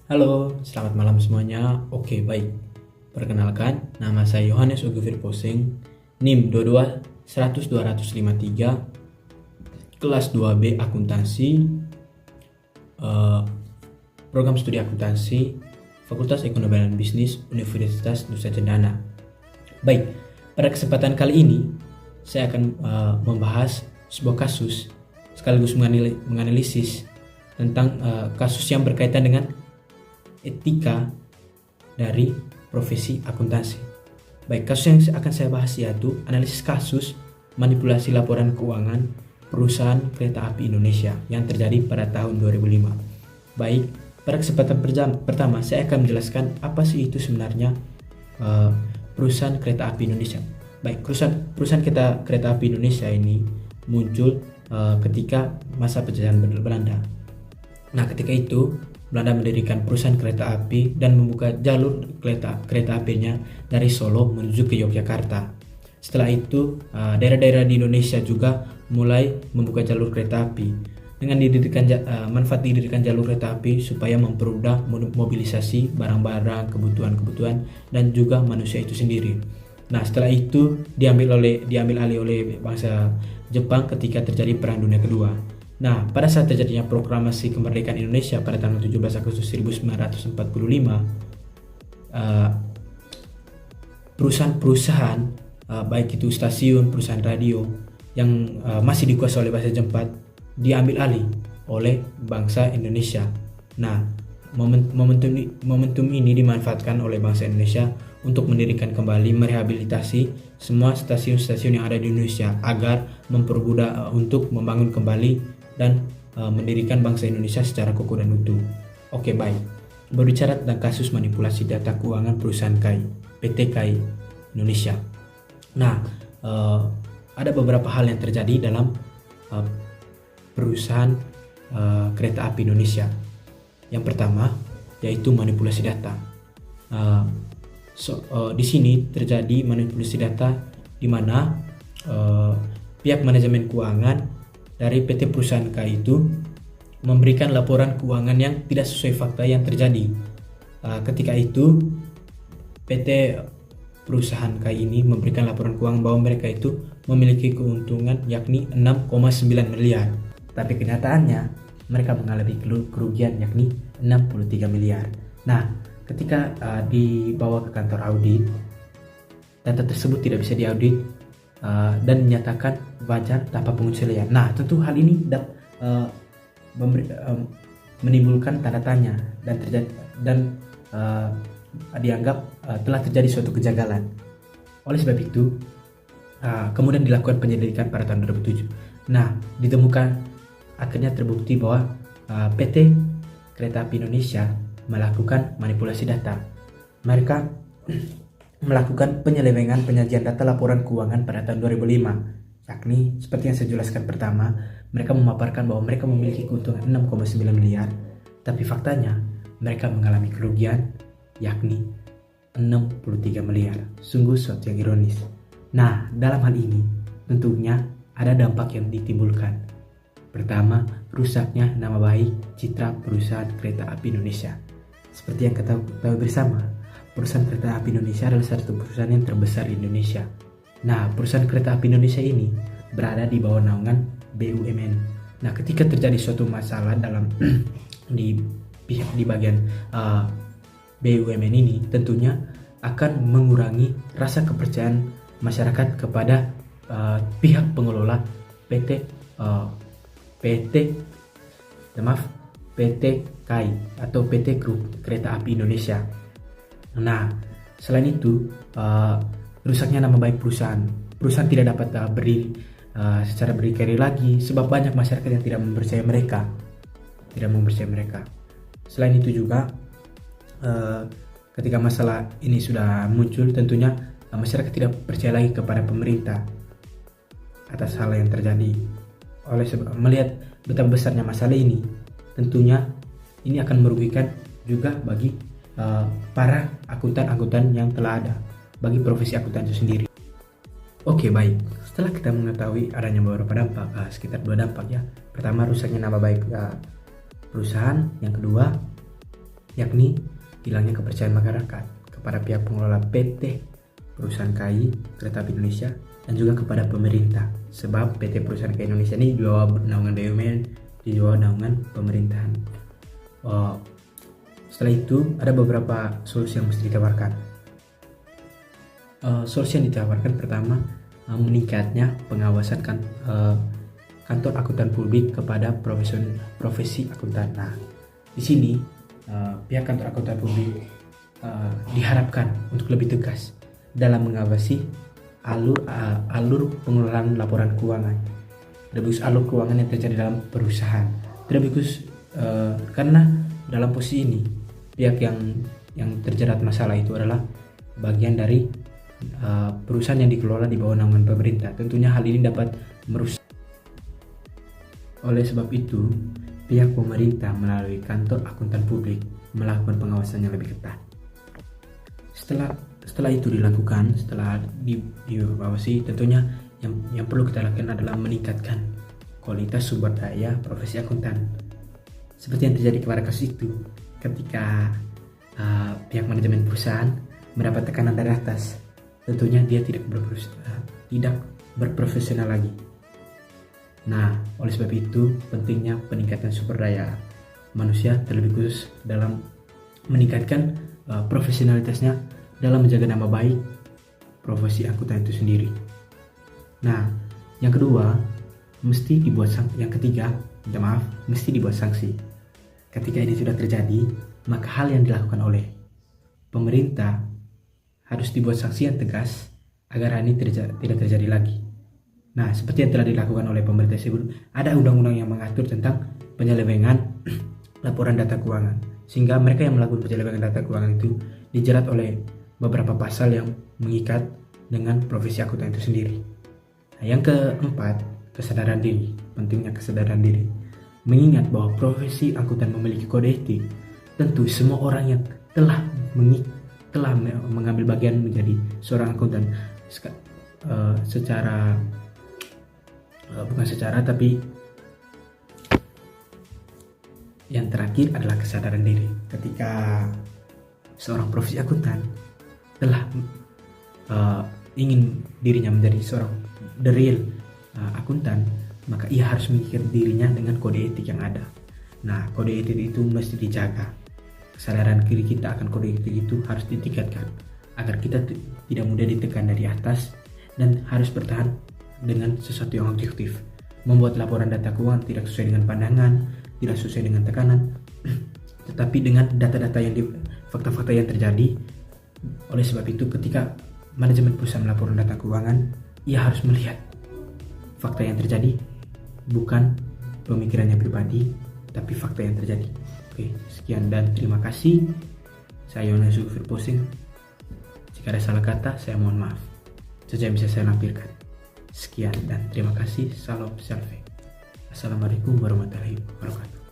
Halo, selamat malam semuanya. Oke, baik. Perkenalkan, nama saya Yohanes Ogufir Poseng, NIM 22 100 253, kelas 2B akuntansi, eh, program studi akuntansi, Fakultas Ekonomi dan Bisnis, Universitas Nusa Cendana. Baik, pada kesempatan kali ini saya akan membahas sebuah kasus sekaligus menganalisis tentang kasus yang berkaitan dengan etika dari profesi akuntansi. Baik, kasus yang akan saya bahas yaitu analisis kasus manipulasi laporan keuangan perusahaan kereta api Indonesia yang terjadi pada tahun 2005. Baik, pada kesempatan pertama saya akan menjelaskan apa sih itu sebenarnya perusahaan kereta api Indonesia. Baik, perusahaan kereta api Indonesia ini muncul ketika masa penjajahan Belanda. Nah, ketika itu Belanda mendirikan perusahaan kereta api dan membuka jalur kereta apinya dari Solo menuju ke Yogyakarta. Setelah itu, daerah-daerah di Indonesia juga mulai membuka jalur kereta api. Dengan manfaat didirikan jalur kereta api supaya mempermudah mobilisasi barang-barang, kebutuhan-kebutuhan dan juga manusia itu sendiri. Nah, setelah itu diambil alih oleh bangsa Jepang ketika terjadi Perang Dunia Kedua. Nah, pada saat terjadinya proklamasi kemerdekaan Indonesia pada tanggal 17 Agustus 1945, perusahaan-perusahaan baik itu stasiun, perusahaan radio yang masih dikuasai oleh bangsa Jepang diambil alih oleh bangsa Indonesia. Nah, momentum ini dimanfaatkan oleh bangsa Indonesia untuk mendirikan kembali merehabilitasi semua stasiun-stasiun yang ada di Indonesia agar mempermudah untuk membangun kembali dan mendirikan bangsa Indonesia secara kokoh dan utuh. Oke, baik. Berbicara tentang kasus manipulasi data keuangan perusahaan KAI, PT KAI Indonesia. Nah, ada beberapa hal yang terjadi dalam perusahaan kereta api Indonesia. Yang pertama yaitu manipulasi data. Di sini terjadi manipulasi data di mana pihak manajemen keuangan dari PT perusahaan KAI itu memberikan laporan keuangan yang tidak sesuai fakta yang terjadi. Ketika itu PT perusahaan KAI ini memberikan laporan keuangan bahwa mereka itu memiliki keuntungan yakni 6,9 miliar. Tapi kenyataannya mereka mengalami kerugian yakni 63 miliar. Nah, ketika dibawa ke kantor audit, data tersebut tidak bisa diaudit dan dinyatakan wajar tanpa pengecualian. Nah, tentu hal ini menimbulkan tanda tanya dan dianggap telah terjadi suatu kejanggalan. Oleh sebab itu, kemudian dilakukan penyelidikan pada tahun 2007. Nah, akhirnya terbukti bahwa PT Kereta Api Indonesia melakukan manipulasi data. Mereka melakukan penyelewengan penyajian data laporan keuangan pada tahun 2005, yakni seperti yang saya jelaskan pertama, mereka memaparkan bahwa mereka memiliki keuntungan 6,9 miliar, tapi faktanya mereka mengalami kerugian yakni 63 miliar. Sungguh suatu yang ironis. Nah, dalam hal ini tentunya ada dampak yang ditimbulkan. Pertama, rusaknya nama baik citra perusahaan kereta api Indonesia. Seperti yang kita tahu bersama, perusahaan kereta api Indonesia adalah satu perusahaan yang terbesar di Indonesia. Nah, perusahaan kereta api Indonesia ini berada di bawah naungan BUMN. Nah, ketika terjadi suatu masalah dalam di bagian BUMN ini, tentunya akan mengurangi rasa kepercayaan masyarakat kepada pihak pengelola PT KAI atau PT Group Kereta Api Indonesia. Nah, selain itu rusaknya nama baik perusahaan tidak dapat berdiri secara berdikari lagi sebab banyak masyarakat yang tidak mempercayai mereka. Selain itu juga ketika masalah ini sudah muncul, tentunya masyarakat tidak percaya lagi kepada pemerintah atas hal yang terjadi. Melihat betapa besarnya masalah ini, tentunya ini akan merugikan juga bagi para akuntan yang telah ada, bagi profesi akuntan itu sendiri. Oke, baik. Setelah kita mengetahui adanya beberapa dampak, sekitar 2 dampak ya. Pertama, rusaknya nama baik perusahaan. Yang kedua, yakni hilangnya kepercayaan masyarakat kepada pihak pengelola PT Perusahaan KAI Kereta Api Indonesia dan juga kepada pemerintah, sebab PT Perusahaan KAI Indonesia ini di bawah naungan BUMN, di bawah naungan pemerintahan. Setelah itu ada beberapa solusi yang mesti ditawarkan. Solusi yang ditawarkan pertama, meningkatnya pengawasan kantor akuntan publik kepada profesi akuntan. Nah, di sini pihak kantor akuntan publik diharapkan untuk lebih tegas dalam mengawasi alur pengelolaan laporan keuangan, terlebih alur keuangan yang terjadi dalam perusahaan. Terlebih karena dalam posisi ini pihak yang terjerat masalah itu adalah bagian dari perusahaan yang dikelola di bawah naungan pemerintah. Tentunya hal ini dapat merusak. Oleh sebab itu, pihak pemerintah melalui kantor akuntan publik melakukan pengawasan yang lebih ketat. Setelah itu dilakukan, setelah diawasi, tentunya yang perlu kita lakukan adalah meningkatkan kualitas sumber daya profesi akuntan. Seperti yang terjadi kepada kasus itu, ketika pihak manajemen perusahaan mendapat tekanan dari atas, tentunya dia tidak berprofesional lagi. Nah, oleh sebab itu pentingnya peningkatan sumber daya manusia, terlebih khusus dalam meningkatkan profesionalitasnya dalam menjaga nama baik profesi akuntan itu sendiri. Nah, yang kedua, mesti dibuat sanksi. Ketika ini sudah terjadi, maka hal yang dilakukan oleh pemerintah harus dibuat sanksi yang tegas agar hal ini tidak terjadi lagi. Nah, seperti yang telah dilakukan oleh pemerintah sebelum, ada undang-undang yang mengatur tentang penyelewengan laporan data keuangan, sehingga mereka yang melakukan penyelewengan data keuangan itu dijerat oleh beberapa pasal yang mengikat dengan profesi akuntan itu sendiri. Nah, yang keempat, kesadaran diri. Pentingnya kesadaran diri. Mengingat bahwa profesi akuntan memiliki kode etik, tentu semua orang yang telah mengambil bagian menjadi seorang akuntan tapi yang terakhir adalah kesadaran diri. Ketika seorang profesi akuntan telah ingin dirinya menjadi seorang the real akuntan, maka ia harus memikir dirinya dengan kode etik yang ada. Nah, kode etik itu mesti dijaga. Kesadaran diri kita akan kode etik itu harus ditingkatkan agar kita tidak mudah ditekan dari atas dan harus bertahan dengan sesuatu yang objektif. Membuat laporan data keuangan tidak sesuai dengan pandangan, tidak sesuai dengan tekanan, tetapi dengan data-data fakta-fakta yang terjadi. Oleh sebab itu, ketika manajemen perusahaan melaporkan data keuangan, ia harus melihat fakta yang terjadi, bukan pemikirannya pribadi, tapi fakta yang terjadi. Oke, sekian dan terima kasih. Saya Yohanes Ugo Firposing. Jika ada salah kata, saya mohon maaf. Saja yang bisa saya lampirkan. Sekian dan terima kasih. Salam salve. Assalamualaikum warahmatullahi wabarakatuh.